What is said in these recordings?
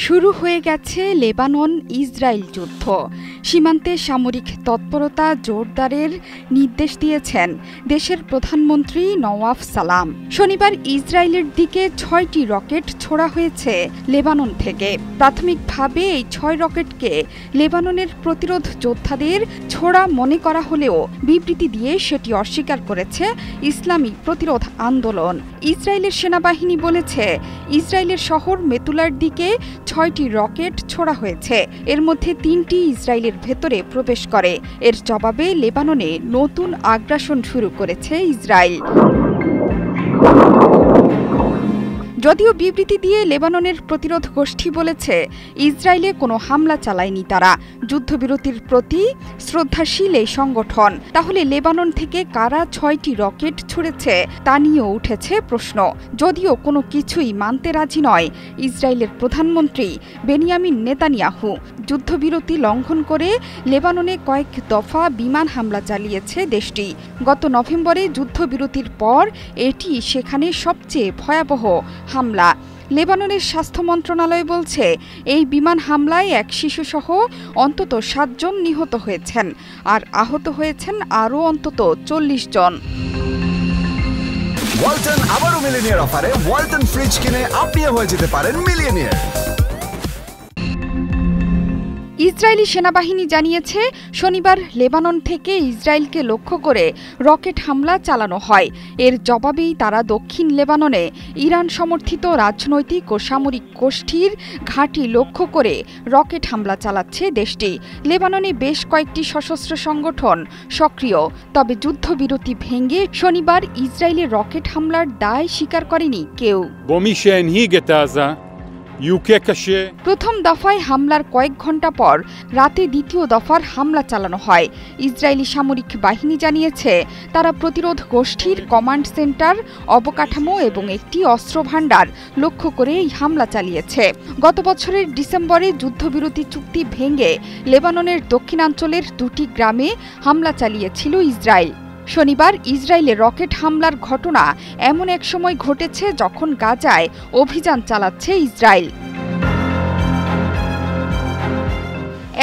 শুরু হয়ে গেছে লেবানন ইসরায়েল যুদ্ধ। সীমান্তে সামরিক তৎপরতা জোরদারের নির্দেশ দিয়েছেন দেশের প্রধানমন্ত্রী নওয়াফ সালাম। শনিবার ইসরায়েলের দিকে ৬টি রকেট ছোড়া হয়েছে লেবানন থেকে। প্রাথমিকভাবে এই ৬ রকেটকে লেবাননের প্রতিরোধ যোদ্ধাদের ছোড়া মনে করা হলেও বিবৃতি দিয়ে সেটি অস্বীকার করেছে ইসলামী প্রতিরোধ আন্দোলন। ইসরায়েলের সেনাবাহিনী বলেছে, ইসরায়েলের শহর মেতুলার দিকে ৬টি রকেট ছোড়া হয়েছে। এর মধ্যে ৩টি ইসরায়েলের ভেতরে প্রবেশ করে। এর জবাবে লেবাননে নতুন আগ্রাসন শুরু করেছে ইসরায়েল। যদিও বিবৃতি দিয়ে লেবাননের প্রতিরোধ গোষ্ঠী বলেছে, ইসরায়েলে কোনো হামলা চালায়নি তারা। যুদ্ধবিরতির প্রতি শ্রদ্ধাশীল এই সংগঠন। তাহলে লেবানন থেকে কারা ৬টি রকেট ছুড়েছে তা নিয়েও উঠেছে প্রশ্ন। যদিও কোনো কিছুই মানতে রাজি নয় ইসরায়েলের প্রধানমন্ত্রী বেনিয়ামিন নেতানিয়াহু। যুদ্ধবিরতি লঙ্ঘন করে লেবাননে কয়েক দফা বিমান হামলা চালিয়েছে দেশটি। গত নভেম্বরে যুদ্ধবিরতির পর এটি সেখানে সবচেয়ে ভয়াবহ হামলা। লেবাননের স্বাস্থ্য মন্ত্রণালয় বলছে, এই বিমান হামলায় এক শিশুসহ অন্তত ৭ জন নিহত হয়েছেন, আর আহত হয়েছেন আরও অন্তত ৪০ জন। ওয়ালটন আবারও মিলিয়নিয়ার অফারে ওয়ালটন ফ্রিজ কিনে আপনিও হয়ে যেতে পারেন মিলিয়নিয়ার। ইসরায়েলি সেনাবাহিনী জানিয়েছে, শনিবার লেবানন থেকে ইসরায়েলকে লক্ষ্য করে রকেট হামলা চালানো হয়। এর জবাবেই তারা দক্ষিণ লেবাননে ইরান সমর্থিত রাজনৈতিক ও সামরিক গোষ্ঠীর ঘাঁটি লক্ষ্য করে রকেট হামলা চালাচ্ছে দেশটি। লেবাননে বেশ কয়েকটি সশস্ত্র সংগঠন সক্রিয়। তবে যুদ্ধবিরতি ভেঙে শনিবার ইসরায়েলের রকেট হামলার দায় স্বীকার করেনি কেউ। প্রথম দফায় হামলার কয়েক ঘণ্টা পর রাতে দ্বিতীয় দফার হামলা চালানো হয়। ইসরায়েলি সামরিক বাহিনী জানিয়েছে, তারা প্রতিরোধ গোষ্ঠীর কমান্ড সেন্টার, অবকাঠামো এবং একটি অস্ত্রভাণ্ডার লক্ষ্য করে এই হামলা চালিয়েছে। গত বছরের ডিসেম্বরে যুদ্ধবিরতি চুক্তি ভেঙে লেবাননের দক্ষিণাঞ্চলের 2টি গ্রামে হামলা চালিয়েছিল ইসরায়েল। শনিবার ইসরায়েলের রকেট হামলার ঘটনা এমন এক সময় ঘটেছে যখন গাজায় অভিযান চালাচ্ছে ইসরায়েল।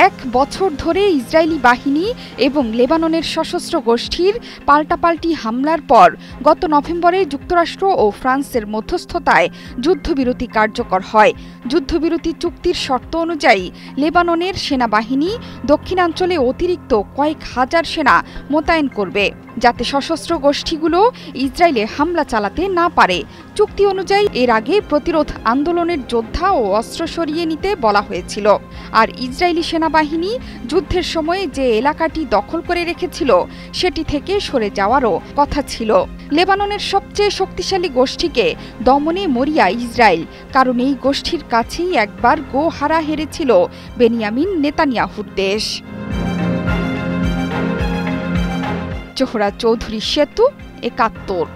1 বছর ধরে ইসরায়েলি বাহিনী এবং লেবাননের সশস্ত্র গোষ্ঠীর পাল্টাপাল্টি হামলার পর গত নভেম্বরে যুক্তরাষ্ট্র ও ফ্রান্সের মধ্যস্থতায় যুদ্ধবিরতি কার্যকর হয়। যুদ্ধবিরতি চুক্তির শর্ত অনুযায়ী লেবাননের সেনাবাহিনী দক্ষিণাঞ্চলে অতিরিক্ত কয়েক হাজার সেনা মোতায়েন করবে, যাতে সশস্ত্র গোষ্ঠীগুলো ইসরায়েলে হামলা চালাতে না পারে। চুক্তি অনুযায়ী এর আগে প্রতিরোধ আন্দোলনের যোদ্ধা ও অস্ত্র সরিয়ে নিতে বলা হয়েছিল। আর ইসরায়েলি সেনাবাহিনী যুদ্ধের সময়ে যে এলাকাটি দখল করে রেখেছিল সেটি থেকে সরে যাওয়ারও কথা ছিল। লেবাননের সবচেয়ে শক্তিশালী গোষ্ঠীকে দমনে মরিয়া ইসরায়েল, কারণ এই গোষ্ঠীর কাছেই একবার গোহারা হেরেছিল বেনিয়ামিন নেতানিয়াহুর দেশ। জোহরা চৌধুরী সেতু, ৭১।